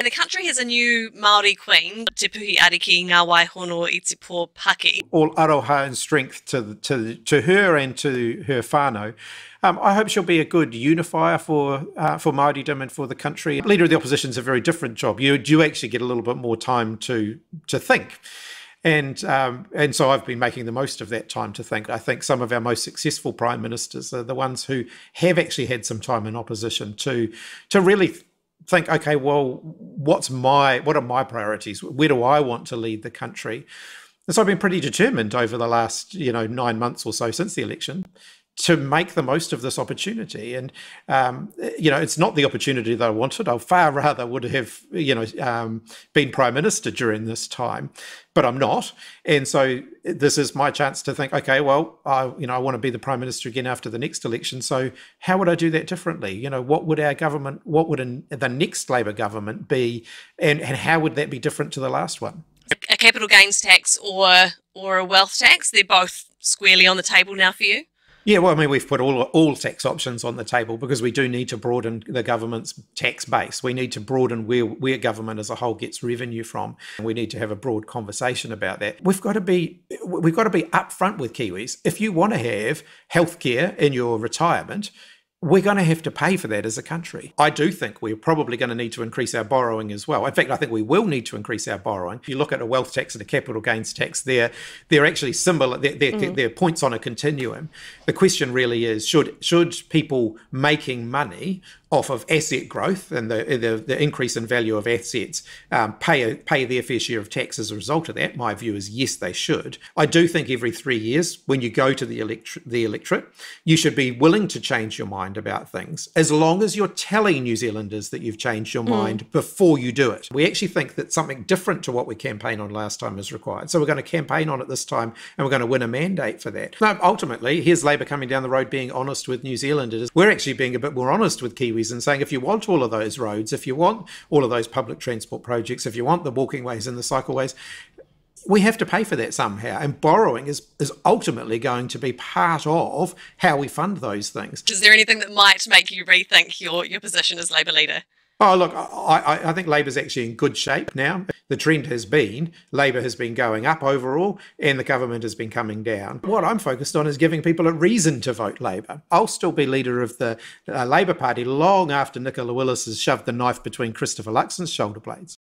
The country has a new Māori queen, Te Puhi Ariki Ngā Waihono i Te Pō Paki. All aroha and strength to her and to her whānau. I hope she'll be a good unifier for Māoridom and for the country. Leader of the opposition is a very different job. You do actually get a little bit more time to think. And so I've been making the most of that time to think. I think some of our most successful prime ministers are the ones who have actually had some time in opposition to really think, okay, well, what are my priorities? Where do I want to lead the country? And so I've been pretty determined over the last 9 months or so since the election to make the most of this opportunity. And, it's not the opportunity that I wanted. I far rather would have, been Prime Minister during this time, but I'm not. And so this is my chance to think, okay, well, I want to be the Prime Minister again after the next election. So how would I do that differently? What would our government, the next Labor government be, and how would that be different to the last one? A capital gains tax or a wealth tax, they're both squarely on the table now for you? Yeah, well, I mean, we've put all tax options on the table because we do need to broaden the government's tax base. We need to broaden where government as a whole gets revenue from. We need to have a broad conversation about that. We've got to be upfront with Kiwis. If you want to have healthcare in your retirement, we're going to have to pay for that as a country. I do think we're probably going to need to increase our borrowing as well. In fact, I think we will need to increase our borrowing. If you look at a wealth tax and a capital gains tax, they're actually similar. They're points on a continuum. The question really is, should people making money off of asset growth and the increase in value of assets pay their fair share of tax as a result of that? My view is yes, they should. I do think every 3 years, when you go to the electorate, you should be willing to change your mind about things, as long as you're telling New Zealanders that you've changed your mind before you do it. We actually think that something different to what we campaigned on last time is required. So we're going to campaign on it this time, and we're going to win a mandate for that. No, ultimately, here's Labor coming down the road being honest with New Zealanders. We're actually being a bit more honest with Kiwis and saying, if you want all of those roads, if you want all of those public transport projects, if you want the walking ways and the cycleways, we have to pay for that somehow. And borrowing is ultimately going to be part of how we fund those things. Is there anything that might make you rethink your position as Labor leader? Oh, look, I think Labor's actually in good shape now. The trend has been, Labor has been going up overall and the government has been coming down. What I'm focused on is giving people a reason to vote Labor. I'll still be leader of the Labor Party long after Nicola Willis has shoved the knife between Christopher Luxon's shoulder blades.